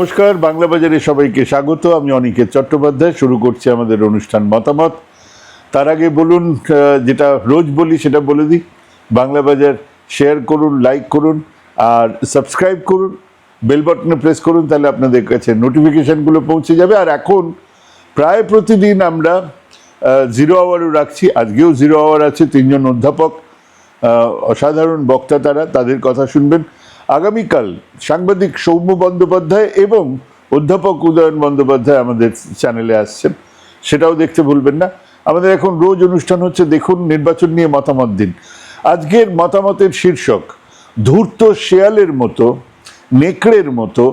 নমস্কার, বাংলা বাজারে সবাইকে স্বাগত। আমি অনিকেত চট্টোপাধ্যায়। শুরু করছি আমাদের অনুষ্ঠান মতামত। তার আগে বলুন, যেটা রোজ বলি সেটা বলে দিই, বাংলা বাজার শেয়ার করুন, লাইক করুন আর সাবস্ক্রাইব করুন, বেল বাটনে প্রেস করুন, তাহলে আপনাদের কাছে নোটিফিকেশানগুলো পৌঁছে যাবে। আর এখন প্রায় প্রতিদিন আমরা জিরো আওয়ারও রাখছি। আজকেও জিরো আওয়ার আছে, তিনজন অধ্যাপক, অসাধারণ বক্তা, তাদের কথা শুনবেন। আগামীকাল সাংবাদিক সৌম্য বন্দ্যোপাধ্যায় এবং অধ্যাপক উদয়ন বন্দ্যোপাধ্যায় আমাদের চ্যানেলে আসছেন, সেটাও দেখতে ভুলবেন না। আমাদের এখন রোজ অনুষ্ঠান হচ্ছে দেখুন, নির্বাচন নিয়ে মতামত দিন। আজকের মতামতের শীর্ষক, ধূর্ত শেয়ালের মতো, নেকড়ের মতো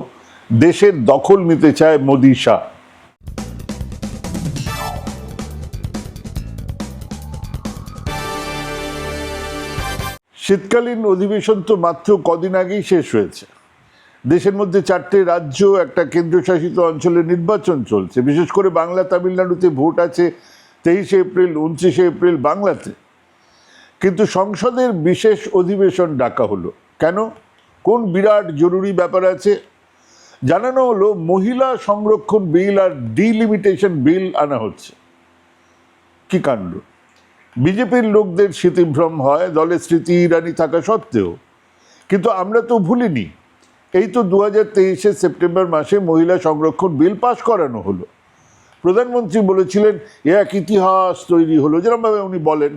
দেশের দখল নিতে চায় মোদি শাহ। শীতকালীন অধিবেশন তো মাত্র কদিন আগেই শেষ হয়েছে। দেশের মধ্যে 4টে রাজ্য, একটা কেন্দ্রশাসিত অঞ্চলে নির্বাচন চলছে। বিশেষ করে বাংলা, তামিলনাড়ুতে ভোট আছে 23 এপ্রিল, 29 এপ্রিল বাংলাতে। কিন্তু সংসদের বিশেষ অধিবেশন ডাকা হলো কেন? কোন বিরাট জরুরি ব্যাপার আছে? জানানো হলো মহিলা সংরক্ষণ বিল আর ডিলিমিটেশন বিল আনা হচ্ছে। কি কাণ্ড! বিজেপির লোকদের স্মৃতিভ্রম হয় দলের স্মৃতি ইরানি থাকা সত্ত্বেও, কিন্তু আমরা তো ভুলিনি। এই তো 2023 সেপ্টেম্বর মাসে মহিলা সংরক্ষণ বিল পাশ করানো হলো। প্রধানমন্ত্রী বলেছিলেন এ এক ইতিহাস তৈরি হলো, যেরকমভাবে উনি বলেন।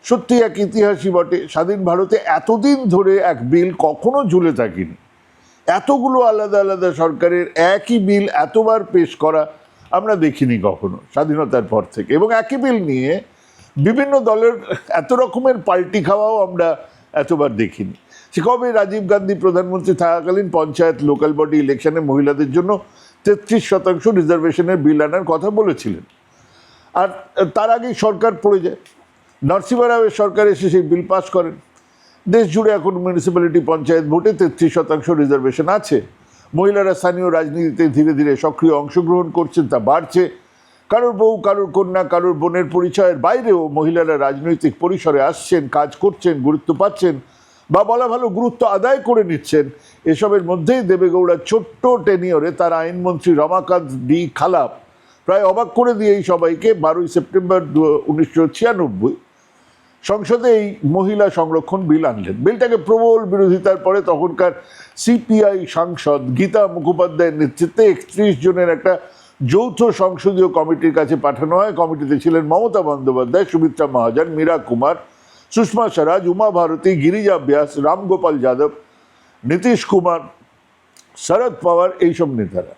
সত্যি এক ইতিহাসই বটে। স্বাধীন ভারতে এতদিন ধরে এক বিল কখনো ঝুলে থাকেনি। এতগুলো আলাদা আলাদা সরকারের একই বিল এতবার পেশ করা আমরা দেখিনি কখনো স্বাধীনতার পর থেকে। এবং একই বিল নিয়ে বিভিন্ন দলের এত রকমের পাল্টি খাওয়াও আমরা এতবার দেখিনি। সে কবে রাজীব গান্ধী প্রধানমন্ত্রী থাকাকালীন পঞ্চায়েত, লোকাল বডি ইলেকশনে মহিলাদের জন্য 33% রিজার্ভেশনের বিল আনার কথা বলেছিলেন। আর তার আগেই সরকার পড়ে যায়। নরসিংহ রাওয়ের সরকার এসে সেই বিল পাস করেন। দেশ জুড়ে এখন মিউনিসিপ্যালিটি, পঞ্চায়েত ভোটে 33% রিজার্ভেশন আছে। মহিলারা স্থানীয় রাজনীতিতে ধীরে ধীরে সক্রিয় অংশগ্রহণ করছেন, তা বাড়ছে। কারোর বউ, কারোর কন্যা, কারোর বোনের পরিচয়ের বাইরেও মহিলারা রাজনৈতিক পরিসরে আসছেন, কাজ করছেন, গুরুত্ব পাচ্ছেন, বা বলা ভালো গুরুত্ব আদায় করে নিচ্ছেন। এসবের মধ্যেই দেবেগৌড়ার ছোট্ট টেনিয়রে তার আইনমন্ত্রী রমাকান্ত ডি খালাপ প্রায় অবাক করে দিয়েই সবাইকে 12 সেপ্টেম্বর 1996 সংসদে এই মহিলা সংরক্ষণ বিল আনলেন। বিলটাকে প্রবল বিরোধিতার পরে তখনকার সিপিআই সাংসদ গীতা মুখোপাধ্যায়ের নেতৃত্বে 31 জনের একটা যৌথ সংসদীয় কমিটির কাছে পাঠানো হয়। কমিটিতে ছিলেন মমতা বন্দ্যোপাধ্যায়, সুমিত্রা মহাজন, মীরা কুমার, সুষমা স্বরাজ, উমা ভারতী, গিরিজা ব্যাস, রামগোপাল যাদব, নীতিশ কুমার, শরদ পাওয়ার, এইসব নেতারা।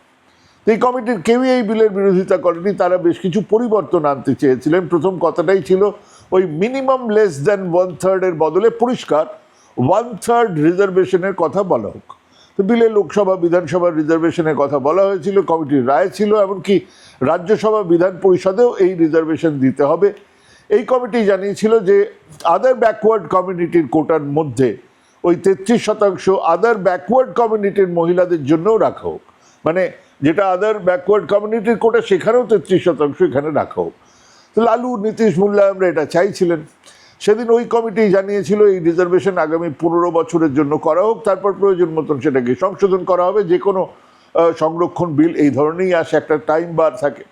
এই কমিটির কেউই এই বিলের বিরোধিতা করেনি। তারা বেশ কিছু পরিবর্তন আনতে চেয়েছিলেন। প্রথম কথাটাই ছিল ওই মিনিমাম লেস দ্যান 1/3 বদলে পরিষ্কার 1/3 রিজার্ভেশনের কথা বলা হোক। তো বিলে লোকসভা, বিধানসভার রিজার্ভেশনের কথা বলা হয়েছিল। কমিটির রায় ছিল এমনকি রাজ্যসভা, বিধান পরিষদেও এই রিজার্ভেশন দিতে হবে। এই কমিটি জানিয়েছিল যে আদার ব্যাকওয়ার্ড কমিউনিটির কোটার মধ্যে ওই 33% আদার ব্যাকওয়ার্ড কমিউনিটির মহিলাদের জন্যও রাখা হোক। মানে যেটা আদার ব্যাকওয়ার্ড কমিউনিটির কোটা, সেখানেও 33% এখানে রাখা হোক। তো লালু, নীতিশ, মুল্লায়মরা এটা চাইছিলেন। সেদিন ওই কমিটি জানিয়েছিল এই রিজার্ভেশন আগামী 15 বছরের জন্য করা হোক, তারপর প্রয়োজন মতন সেটাকে সংশোধন করা হবে। যে কোনো সংরক্ষণ বিল এই ধরনেরই আসে, একটা টাইম বার থাকে।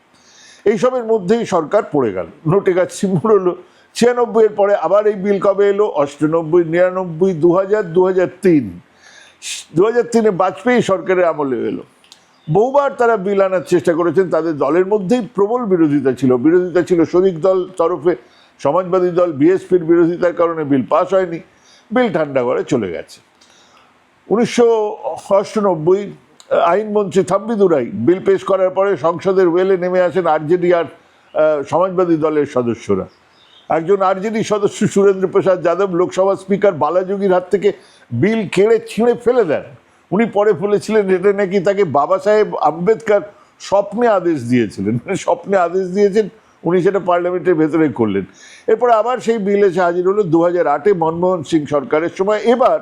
এইসবের মধ্যেই সরকার পড়ে গেল, নোটে গাছ সিমুর হলো। 96 এর পরে আবার এই বিল কবে এলো? 98, 99, 2000, 2003। 2003-এ বাজপেয়ী সরকারের আমলে এলো। বহুবার তারা বিল আনার চেষ্টা করেছেন। তাদের দলের মধ্যেই প্রবল বিরোধিতা ছিল। বিরোধিতা ছিল শরিক দল তরফে, সমাজবাদী দল, বিএসপির বিরোধিতার কারণে বিল পাস হয়নি। বিল ঠান্ডা করে চলে গেছে। 1998 আইনমন্ত্রী থাম্বি দুরাই বিল পেশ করার পরে সংসদের ওয়েলে নেমে আসেন আরজেডি আর সমাজবাদী দলের সদস্যরা। একজন আরজেডি সদস্য সুরেন্দ্র প্রসাদ যাদব লোকসভা স্পিকার বালাযোগীর হাত থেকে বিল কেড়ে ছিঁড়ে ফেলে দেন। উনি পরে বলেছিলেন এটা নাকি তাকে বাবা সাহেব আম্বেদকর স্বপ্নে আদেশ দিয়েছিলেন। স্বপ্নে আদেশ দিয়েছেন, উনি সেটা পার্লামেন্টের ভেতরে করলেন। এরপর আবার সেই বিল এসে হাজির হলো 2008-এ মনমোহন সিং সরকারের সময়। এবার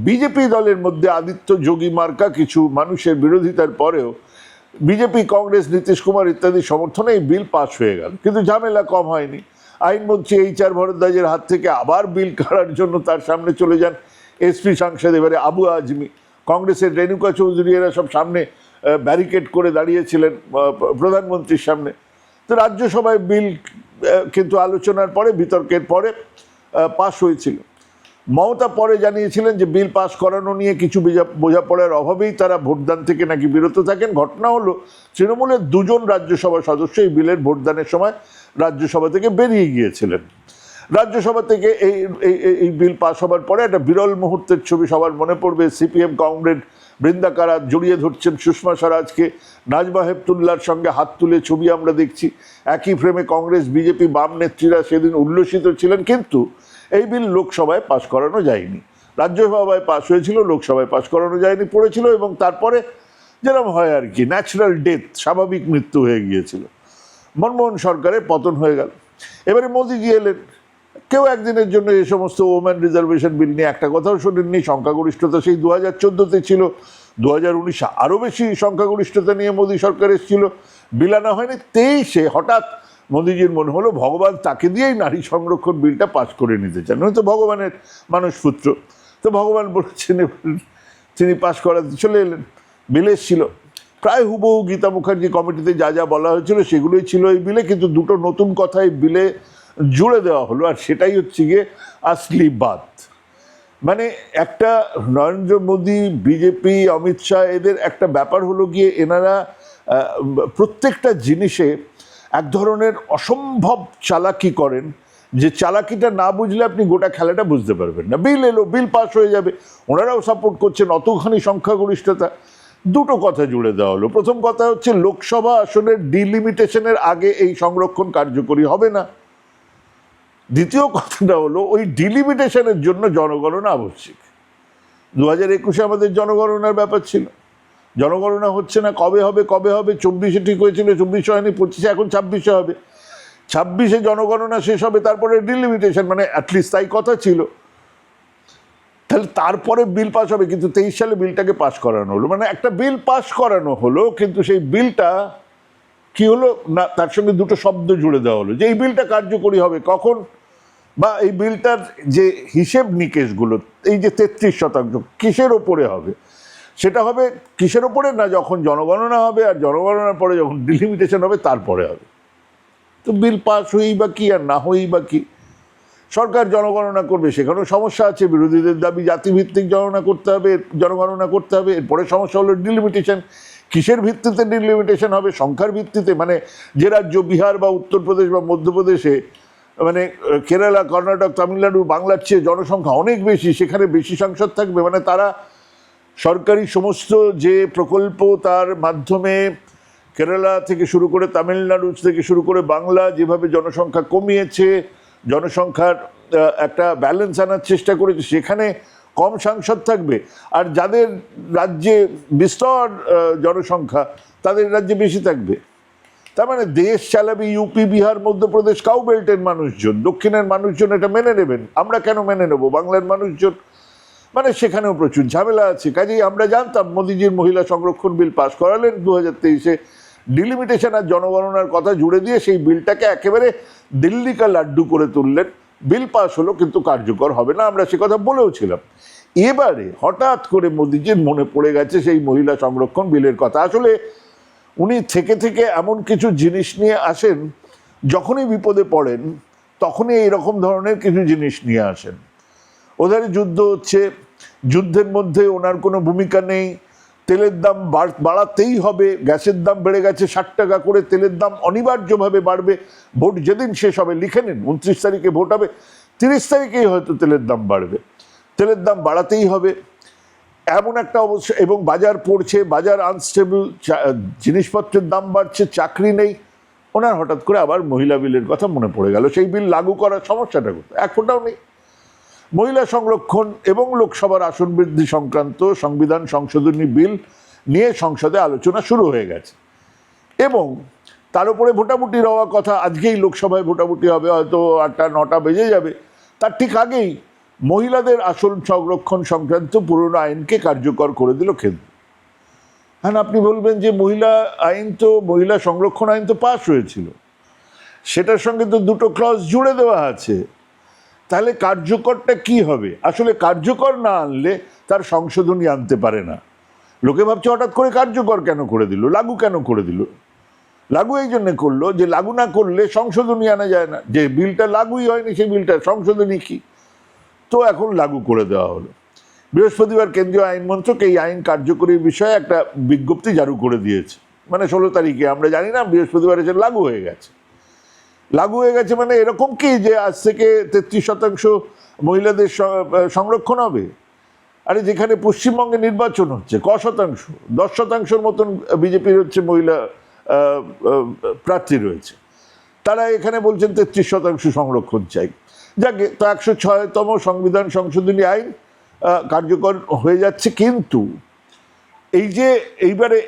বিজেপি দলের মধ্যে আদিত্য যোগী মার্কা কিছু মানুষের বিরোধিতার পরেও বিজেপি, কংগ্রেস, নীতিশ কুমার ইত্যাদি সমর্থনে এই বিল পাস হয়ে গেল। কিন্তু ঝামেলা কম হয়নি। আইনমন্ত্রী HR ভরদ্বাজের হাত থেকে আবার বিল কাড়ার জন্য তার সামনে চলে যান এসপি সাংসদ এবারে আবু আজমি। কংগ্রেসের রেণুকা চৌধুরী এরা সব সামনে ব্যারিকেড করে দাঁড়িয়েছিলেন প্রধানমন্ত্রীর সামনে। তো রাজ্যসভায় বিল কিন্তু আলোচনার পরে, বিতর্কের পরে পাশ হয়েছিল। মমতা পরে জানিয়েছিলেন যে বিল পাস করানো নিয়ে কিছু বোঝাপড়ার অভাবেই তারা ভোটদান থেকে নাকি বিরত থাকেন। ঘটনা হলো তৃণমূলের 2জন রাজ্যসভা সদস্য এই বিলের ভোটদানের সময় রাজ্যসভা থেকে বেরিয়ে গিয়েছিলেন। রাজ্যসভা থেকে এই বিল পাস হবার পরে একটা বিরল মুহূর্তের ছবি সবার মনে পড়বে। সিপিএম কমরেড বৃন্দা কারাত জড়িয়ে ধরছেন সুষমা স্বরাজকে, নাজমা হেপতুল্লাহর সঙ্গে হাত তুলে ছবি আমরা দেখছি। একই ফ্রেমে কংগ্রেস, বিজেপি, বাম নেত্রীরা সেদিন উল্লসিত ছিলেন। কিন্তু এই বিল লোকসভায় পাস করানো যায়নি। রাজ্যসভায় পাস হয়েছিল, লোকসভায় পাস করানো যায়নি, পড়েছিল। এবং তারপরে যেরকম হয় আর কি, ন্যাচারাল ডেথ, স্বাভাবিক মৃত্যু হয়ে গিয়েছিল। মনমোহন সরকারের পতন হয়ে গেল। এবারে মোদিজি এলেন। কেউ একদিনের জন্য এই সমস্ত ওম্যান রিজার্ভেশন বিল নিয়ে একটা কথাও শোনেননি। সংখ্যাগরিষ্ঠতা সেই 2014-তে ছিল, 2019-এ আরও বেশি সংখ্যাগরিষ্ঠতা নিয়ে মোদী সরকার এসেছিল, বিল আনা হয়নি। 23-এ হঠাৎ মোদিজির মনে হলো ভগবান তাকে দিয়েই নারী সংরক্ষণ বিলটা পাস করে নিতে চান, হয়তো ভগবানের মানুষপুত্র। তো ভগবান বলেছেন, তিনি পাস করাতে চলে এলেন। বিল এসেছিল প্রায় হুবহু গীতা মুখার্জি কমিটিতে যা যা বলা হয়েছিল সেগুলোই ছিল এই বিলে, কিন্তু দুটো নতুন কথা এই বিলে জুড়ে দেওয়া হলো। আর সেটাই হচ্ছে গিয়ে আসলি বাত। মানে একটা নরেন্দ্র মোদী, বিজেপি, অমিত শাহ, এদের একটা ব্যাপার হলো গিয়ে এনারা প্রত্যেকটা জিনিসে এক ধরনের অসম্ভব চালাকি করেন, যে চালাকিটা না বুঝলে আপনি গোটা খেলাটা বুঝতে পারবেন না। বিল এলো, বিল পাস হয়ে যাবে, ওনারাও সাপোর্ট করছেন, অতখানি সংখ্যাগরিষ্ঠতা। দুটো কথা জুড়ে দেওয়া হলো। প্রথম কথা হচ্ছে লোকসভা আসনের ডিলিমিটেশনের আগে এই সংরক্ষণ কার্যকরী হবে না। দ্বিতীয় কথাটা হলো ওই ডিলিমিটেশনের জন্য জনগণনা আবশ্যিক। 2021-এ আমাদের জনগণনার ব্যাপার ছিল, জনগণনা হচ্ছে না। কবে হবে? 24-এ ঠিক হয়েছিল, 24-এ হয়নি, 25-এ, এখন 26-এ হবে। 26-এ জনগণনা শেষ হবে, তারপরে ডিলিমিটেশন, মানে অ্যাটলিস্ট তাই কথা ছিল। তাহলে তারপরে বিল পাস হবে, কিন্তু 23 সালে বিলটাকে পাস করানো হলো। মানে একটা বিল পাস করানো হলো, কিন্তু সেই বিলটা কি হলো না, তার সঙ্গে দুটো শব্দ জুড়ে দেওয়া হলো যে এই বিলটা কার্যকরী হবে কখন, বা এই বিলটার যে হিসেব নিকেশগুলো, এই যে 33% কিসের ওপরে হবে, সেটা হবে কিসের ওপরে না, যখন জনগণনা হবে, আর জনগণনার পরে যখন ডিলিমিটেশন হবে তারপরে হবে। তো বিল পাস হয়েই বা কি আর না হয়েই বা কি, সরকার জনগণনা করবে, সেখানেও সমস্যা আছে। বিরোধীদের দাবি জাতিভিত্তিক জনগণনা করতে হবে। এরপরে সমস্যা হলো ডিলিমিটেশন, কিসের ভিত্তিতে ডিলিমিটেশন হবে, সংখ্যার ভিত্তিতে। মানে যে রাজ্য বিহার বা উত্তরপ্রদেশ বা মধ্যপ্রদেশে, মানে কেরালা, কর্ণাটক, তামিলনাড়ু, বাংলার চেয়ে জনসংখ্যা অনেক বেশি, সেখানে বেশি সাংসদ থাকবে। মানে তারা সরকারি সমস্ত যে প্রকল্প, তার মাধ্যমে কেরালা থেকে শুরু করে তামিলনাড়ু থেকে শুরু করে বাংলা যেভাবে জনসংখ্যা কমিয়েছে, জনসংখ্যার একটা ব্যালেন্স আনার চেষ্টা করেছে, সেখানে কম সাংসদ থাকবে। আর যাদের রাজ্যে বিস্তর জনসংখ্যা, তাদের রাজ্যে বেশি থাকবে। তার মানে দেশ চালাবে ইউপি, বিহার, মধ্যপ্রদেশ, কাউ বেল্টের মানুষজন, দক্ষিণের মানুষজন এটা মেনে নেবেন। আমরা কেন মেনে নেব, বাংলার মানুষজন? মানে সেখানেও প্রচুর ঝামেলা আছে। কাজেই আমরা জানতাম মোদিজির মহিলা সংরক্ষণ বিল পাস করালেন 2023-এ, ডিলিমিটেশন আর জনগণনার কথা জুড়ে দিয়ে সেই বিলটাকে একেবারে দিল্লি কা লাড্ডু করে তুললেন। বিল পাস হলো, কিন্তু কার্যকর হবে না, আমরা সে কথা বলেও ছিলাম। এবারে হঠাৎ করে মোদিজির মনে পড়ে গেছে সেই মহিলা সংরক্ষণ বিলের কথা। আসলে উনি থেকে থেকে এমন কিছু জিনিস নিয়ে আসেন, যখনই বিপদে পড়েন তখনই এইরকম ধরনের কিছু জিনিস নিয়ে আসেন। ওধারে যুদ্ধ হচ্ছে, যুদ্ধের মধ্যে ওনার কোনো ভূমিকা নেই, তেলের দাম বাড়াতেই হবে, গ্যাসের দাম বেড়ে গেছে 60 টাকা করে, তেলের দাম অনিবার্যভাবে বাড়বে। ভোট যেদিন শেষ হবে, লিখে নিন 29 তারিখে ভোট হবে, 30 তারিখেই হয়তো তেলের দাম বাড়বে, তেলের দাম বাড়াতেই হবে, এমন একটা অবস্থা। এবং বাজার পড়ছে, বাজার আনস্টেবল, জিনিসপত্রের দাম বাড়ছে, চাকরি নেই। ওনার হঠাৎ করে আবার মহিলা বিলের কথা মনে পড়ে গেল। সেই বিল লাগু করার সমস্যাটা করতে এক ফোঁটাও নেই। মহিলা সংরক্ষণ এবং লোকসভার আসন বৃদ্ধি সংক্রান্ত সংবিধান সংশোধনী বিল নিয়ে সংসদে আলোচনা শুরু হয়ে গেছে, এবং তার উপরে ভোটাভুটির হওয়া কথা। আজকেই লোকসভায় ভোটাভুটি হবে, হয়তো 8টা-9টা বেজে যাবে। তার ঠিক আগেই মহিলাদের আসন সংরক্ষণ সংক্রান্ত পুরনো আইনকে কার্যকর করে দিল কেন্দ্র। হ্যাঁ, আপনি বলবেন যে মহিলা সংরক্ষণ আইন তো পাস হয়েছিল, সেটার সঙ্গে তো দুটো ক্লজ জুড়ে দেওয়া আছে। তাহলে কার্যকরটা কি হবে? আসলে কার্যকর না আনলে তার সংশোধনী আনতে পারে না। লোকে ভাবছে হঠাৎ করে কার্যকর কেন করে দিল, লাগু কেন করে দিল। লাগু এই জন্য করলো যে লাগু না করলে সংশোধনী আনা যায় না, যে বিলটা লাগুই হয়নি সেই বিলটা সংশোধনী কি, তো এখন লাগু করে দেওয়া হলো। বৃহস্পতিবার কেন্দ্রীয় আইন মন্ত্রক এই আইন কার্যকরীর বিষয়ে একটা বিজ্ঞপ্তি জারি করে দিয়েছে, মানে 16 তারিখে। আমরা জানি না, বৃহস্পতিবার এসে লাগু হয়ে গেছে। লাগু হয়ে গেছে মানে এরকম কি যে আজ থেকে 33% মহিলাদের সংরক্ষণ হবে? আরে যেখানে পশ্চিমবঙ্গে নির্বাচন হচ্ছে ক শতাংশ, 10% মতন বিজেপির হচ্ছে মহিলা প্রার্থী রয়েছে, তারা এখানে বলছেন 33% সংরক্ষণ চাই। যাকে তো 106তম সংবিধান সংশোধনী আইন কার্যকর হয়ে যাচ্ছে। কিন্তু এই যে এইবারে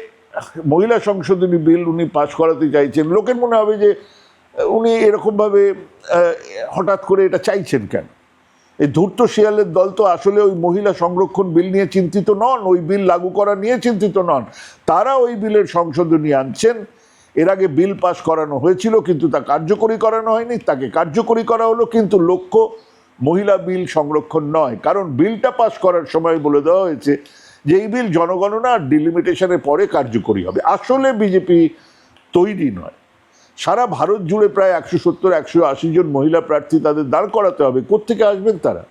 মহিলা সংশোধনী বিল উনি পাশ করাতে চাইছেন, লোকের মনে হবে যে উনি এরকমভাবে হঠাৎ করে এটা চাইছেন কেন। এই ধূর্ত শিয়ালের দল তো আসলে ওই মহিলা সংরক্ষণ বিল নিয়ে চিন্তিত নন, ওই বিল লাগু করা নিয়ে চিন্তিত নন। তারা ওই বিলের সংশোধনী আনছেন। এর আগে বিল পাস করানো হয়েছিল কিন্তু তা কার্যকরী করানো হয়নি, তাকে কার্যকরী করা হলো, কিন্তু লক্ষ্য মহিলা বিল সংরক্ষণ নয়। কারণ বিলটা পাস করার সময় বলে দেওয়া হয়েছে যে এই বিল জনগণনা আর ডিলিমিটেশনের পরে কার্যকরী হবে। আসলে বিজেপি তৈরি নয়। সারা ভারত জুড়ে প্রায় 170-180 জন মহিলা প্রার্থী তাদের দাঁড় করাতে হবে। কোত্থেকে আসবেন তারা?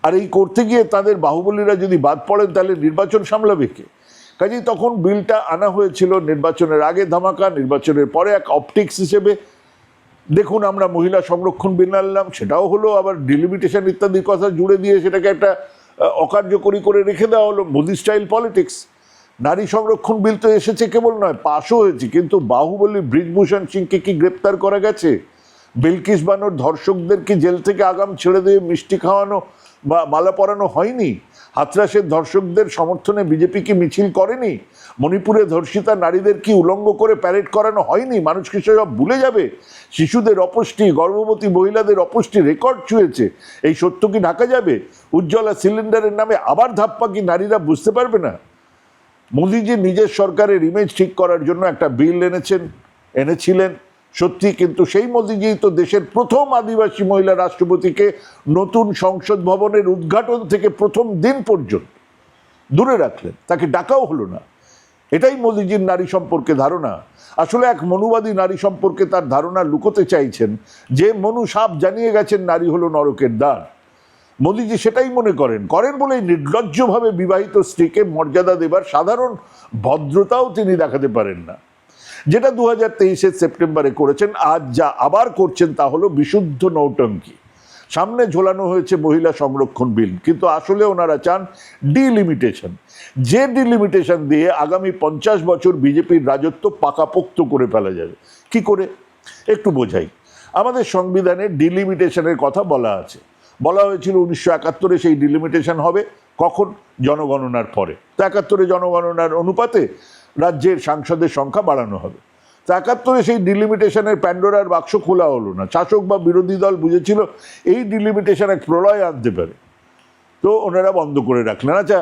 আর এই করতে গিয়ে তাদের বাহুবলীরা যদি বাদ পড়েন তাহলে নির্বাচন সামলাবে কে? কাজেই তখন বিলটা আনা হয়েছিল নির্বাচনের আগে ধামাকা, নির্বাচনের পরে এক অপটিক্স হিসেবে। দেখুন, আমরা মহিলা সংরক্ষণ বিল আনলাম, সেটাও হলো, আবার ডিলিমিটেশন ইত্যাদির কথা জুড়ে দিয়ে সেটাকে একটা অকার্যকরী করে রেখে দেওয়া হলো। Modi style politics. নারী সংরক্ষণ বিল তো এসেছে কেবল নয়, পাশও হয়েছে, কিন্তু বাহুবলী ব্রিজভূষণ সিংকে কি গ্রেপ্তার করা গেছে? বিলকিস বানোর ধর্ষকদের কি জেল থেকে আগাম ছেড়ে দিয়ে মিষ্টি খাওয়ানো বা মালা পরানো হয়নি? হাথরাসের ধর্ষকদের সমর্থনে বিজেপি কি মিছিল করেনি? মণিপুরে ধর্ষিতা নারীদের কি উলঙ্গ করে প্যারেড করানো হয়নি? মানুষ কি সব ভুলে যাবে? শিশুদের অপুষ্টি, গর্ভবতী মহিলাদের অপুষ্টি রেকর্ড ছুঁয়েছে, এই সত্য কি ঢাকা যাবে? উজ্জ্বলা সিলিন্ডারের নামে আবার ধাপ্পা কি নারীরা বুঝতে পারবে না? মোদিজি নিজের সরকারের ইমেজ ঠিক করার জন্য একটা বিল এনেছিলেন সত্যি, কিন্তু সেই মোদিজি তো দেশের প্রথম আদিবাসী মহিলা রাষ্ট্রপতিকে নতুন সংসদ ভবনের উদ্ঘাটন থেকে প্রথম দিন পর্যন্ত দূরে রাখলেন, তাকে ডাকাও হলো না। এটাই মোদিজির নারী সম্পর্কে ধারণা। আসলে এক মনুবাদী নারী সম্পর্কে তার ধারণা লুকোতে চাইছেন, যে মনু সাপ জানিয়ে গেছেন নারী হলো নরকের দ্বার। মোদিজি সেটাই মনে করেন বলেই নির্লজ্জভাবে বিবাহিত স্ত্রীকে মর্যাদা দেবার সাধারণ ভদ্রতাও তিনি দেখাতে পারেন না, যেটা 2023 সেপ্টেম্বরে করেছেন। আজ যা আবার করছেন তা হলো বিশুদ্ধ নৌটঙ্কি। সামনে ঝোলানো হয়েছে মহিলা সংরক্ষণ বিল, কিন্তু আসলে ওনারা চান ডিলিমিটেশন, যে ডিলিমিটেশন দিয়ে আগামী 50 বছর বিজেপির রাজত্ব পাকাপোক্ত করে ফেলা যাবে। কি করে একটু বোঝাই। আমাদের সংবিধানে ডিলিমিটেশনের কথা বলা আছে, বলা হয়েছিল 1971-এ সেই ডিলিমিটেশন হবে কখন? জনগণনার পরে। তো 71-এ জনগণনার অনুপাতে রাজ্যের সাংসদের সংখ্যা বাড়ানো হবে। তো 71-এ সেই ডিলিমিটেশনের প্যান্ডোরার বাক্স খোলা হলো না। শাসক বা বিরোধী দল বুঝেছিল এই ডিলিমিটেশন এক প্রলয় আনতে পারে, তো ওনারা বন্ধ করে রাখলেন। আচ্ছা,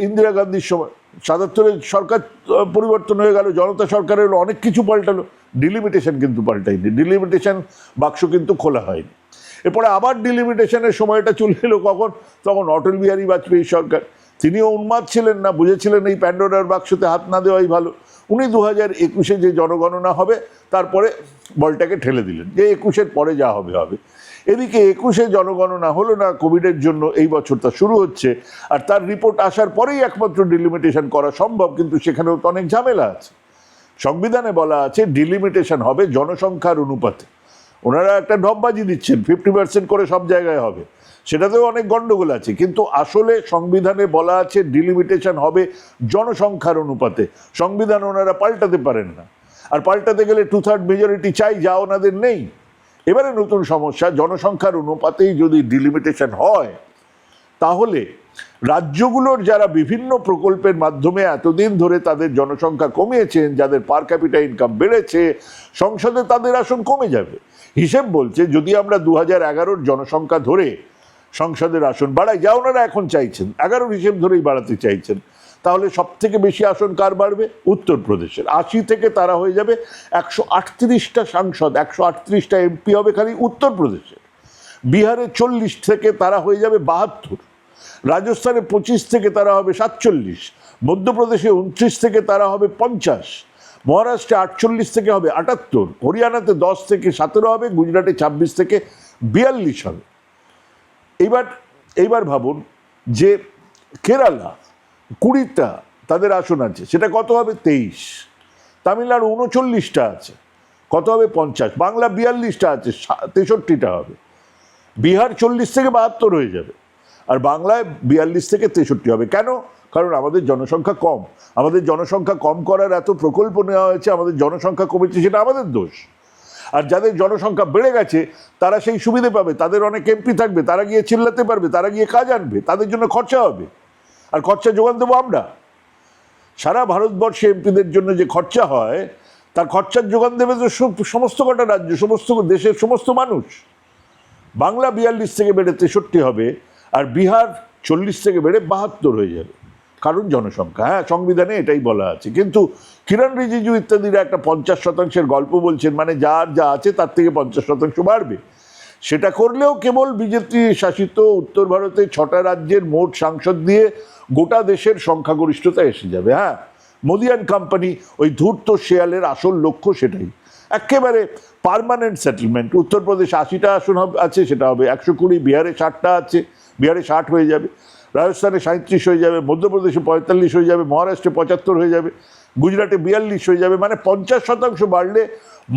ইন্দিরা গান্ধীর সময় 77-এ সরকার পরিবর্তন হয়ে গেল, জনতা সরকারের অনেক কিছু পাল্টালো, ডিলিমিটেশন কিন্তু পাল্টায়নি, ডিলিমিটেশন বাক্স কিন্তু খোলা হয়নি। এরপরে আবার ডিলিমিটেশনের সময়টা চলে এলো কখন? তখন অটল বিহারী বাজপেয়ী সরকার। তিনিও উন্মাদ ছিলেন না, বুঝেছিলেন এই প্যান্ডোরার বাক্সতে হাত না দেওয়াই ভালো। উনি 2021-এ যে জনগণনা হবে তারপরে বলটাকে ঠেলে দিলেন, যে 21-এর পরে যা হবে হবে। এদিকে 21-এ জনগণনা হলো না, কোভিডের জন্য এই বছরটা শুরু হচ্ছে, আর তার রিপোর্ট আসার পরেই একমাত্র ডিলিমিটেশন করা সম্ভব, কিন্তু সেখানেও তো অনেক ঝামেলা আছে। সংবিধানে বলা আছে ডিলিমিটেশন হবে জনসংখ্যার অনুপাতে। ওনারা একটা ঢপবাজি দিচ্ছেন 50% করে সব জায়গায় হবে, সেটাতেও অনেক গন্ডগোল আছে। কিন্তু আসলে সংবিধানে বলা আছে ডিলিমিটেশন হবে জনসংখ্যার অনুপাতে। সংবিধান ওনারা পাল্টাতে পারেন না, আর পাল্টাতে গেলে 2/3 মেজরিটি চাই, যা ওনাদের নেই। এবারে নতুন সমস্যা, জনসংখ্যার অনুপাতেই যদি ডিলিমিটেশন হয়, তাহলে রাজ্যগুলোর যারা বিভিন্ন প্রকল্পের মাধ্যমে এতদিন ধরে তাদের জনসংখ্যা কমিয়েছেন, যাদের পার ক্যাপিটা ইনকাম বেড়েছে, সংসদে তাদের আসন কমে যাবে। হিসেব বলছে যদি আমরা 2011-র জনসংখ্যা ধরে সংসদের আসন বাড়াই, যা ওনারা এখন চাইছেন, 11 হিসেব ধরেই বাড়াতে চাইছেন, তাহলে সব থেকে বেশি আসন কার বাড়বে? উত্তরপ্রদেশের। 80 থেকে তারা হয়ে যাবে 138টা সাংসদ, 138টা এমপি হবে খালি উত্তরপ্রদেশের। বিহারে 40 থেকে তারা হয়ে যাবে 72, রাজস্থানে 25 থেকে তারা হবে 47, মধ্যপ্রদেশে 29 থেকে তারা হবে 50, মহারাষ্ট্রে 48 থেকে হবে 78, হরিয়ানাতে 10 থেকে 17 হবে, গুজরাটে 26 থেকে 42 হবে। এইবার ভাবুন যে কেরালা 20টা তাদের আসন আছে, সেটা কত হবে? 23। তামিলনাড়ু 39টা আছে, কত হবে? 50। বাংলা 42টা আছে, 63টা হবে। বিহার 40 থেকে 72 হয়ে যাবে, আর বাংলায় 42 থেকে 63 হবে। কেন? কারণ আমাদের জনসংখ্যা কম। আমাদের জনসংখ্যা কম করার এত প্রকল্প নেওয়া হয়েছে, আমাদের জনসংখ্যা কমেছে, সেটা আমাদের দোষ। আর যাদের জনসংখ্যা বেড়ে গেছে তারা সেই সুবিধে পাবে, তাদের অনেক এমপি থাকবে, তারা গিয়ে চিল্লাতে পারবে, তারা গিয়ে কাজ আনবে, তাদের জন্য খরচা হবে, আর খরচা যোগান দেবো আমরা। সারা ভারতবর্ষে এমপিদের জন্য যে খরচা হয়, তার খরচার যোগান দেবে তো সমস্ত কটা রাজ্য, সমস্ত দেশের সমস্ত মানুষ। বাংলা 42 থেকে বেড়ে 63 হবে, আর বিহার 40 থেকে বেড়ে 72 হয়ে যাবে, কারণ জনসংখ্যা। হ্যাঁ, সংবিধানে এটাই বলা আছে। কিন্তু কিরণ রিজিজু ইত্যাদিরা একটা 50% গল্প বলছেন, মানে যার যা আছে তার থেকে 50% বাড়বে। সেটা করলেও কেবল বিজেপি শাসিত উত্তর ভারতে 6টা রাজ্যের মোট সাংসদ দিয়ে গোটা দেশের সংখ্যাগরিষ্ঠতা এসে যাবে। হ্যাঁ, মোদি অ্যান্ড কোম্পানি ওই ধূর্ত শেয়ালের আসল লক্ষ্য সেটাই, একেবারে পার্মানেন্ট সেটেলমেন্ট। উত্তরপ্রদেশে 80টা আসন আছে, সেটা হবে 120, বিহারে 60টা আছে, বিহারে 60 হয়ে যাবে, রাজস্থানে 37 হয়ে যাবে, মধ্যপ্রদেশে 45 হয়ে যাবে, মহারাষ্ট্রে 75 হয়ে যাবে, গুজরাটে 42 হয়ে যাবে। মানে 50% বাড়লে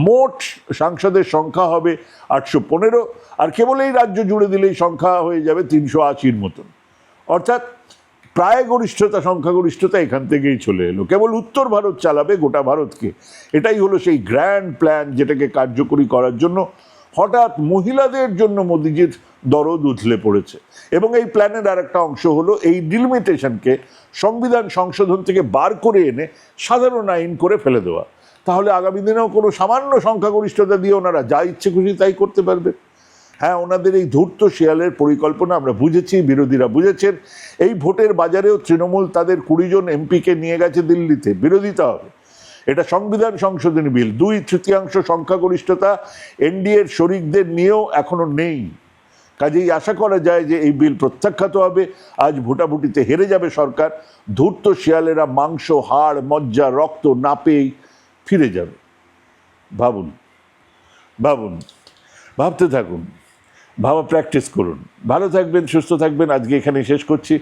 মোট সাংসদের সংখ্যা হবে 815, আর কেবল এই রাজ্য জুড়ে দিলেই সংখ্যা হয়ে যাবে 380-র মতন। অর্থাৎ প্রায় গরিষ্ঠতা, সংখ্যাগরিষ্ঠতা এখান থেকেই চলে এলো। কেবল উত্তর ভারত চালাবে গোটা ভারতকে। এটাই হলো সেই গ্র্যান্ড প্ল্যান, যেটাকে কার্যকরী করার জন্য হঠাৎ মহিলাদের জন্য মোদিজির দরদ উথলে পড়েছে। এবং এই প্ল্যানের আর একটা অংশ হলো এই ডিলিমিটেশনকে সংবিধান সংশোধন থেকে বার করে এনে সাধারণ আইন করে ফেলে দেওয়া। তাহলে আগামী দিনেও কোনো সামান্য সংখ্যাগরিষ্ঠতা দিয়ে ওনারা যা ইচ্ছে খুশি তাই করতে পারবে। হ্যাঁ, ওনাদের এই ধূর্ত শেয়ালের পরিকল্পনা আমরা বুঝেছি, বিরোধীরা বুঝেছেন। এই ভোটের বাজারেও তৃণমূল তাদের 20 জন এমপিকে নিয়ে গেছে দিল্লিতে, বিরোধিতা হবে। এটা সংবিধান সংশোধনী বিল, 2/3 সংখ্যাগরিষ্ঠতা এনডিএর শরিকদের নিয়েও এখনো নেই। কাজেই আশা করা যায় যে এই বিল প্রত্যাখ্যাত হবে। আজ ভোটাভুটিতে হেরে যাবে সরকার, ধূর্ত শিয়ালেরা মাংস, হাড়, মজ্জা, রক্ত না পেয়েই ফিরে যাবে। ভাবুন, ভাবুন, ভাবতে থাকুন, ভাবা প্র্যাকটিস করুন। ভালো থাকবেন, সুস্থ থাকবেন। আজকে এখানে শেষ করছি।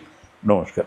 নমস্কার।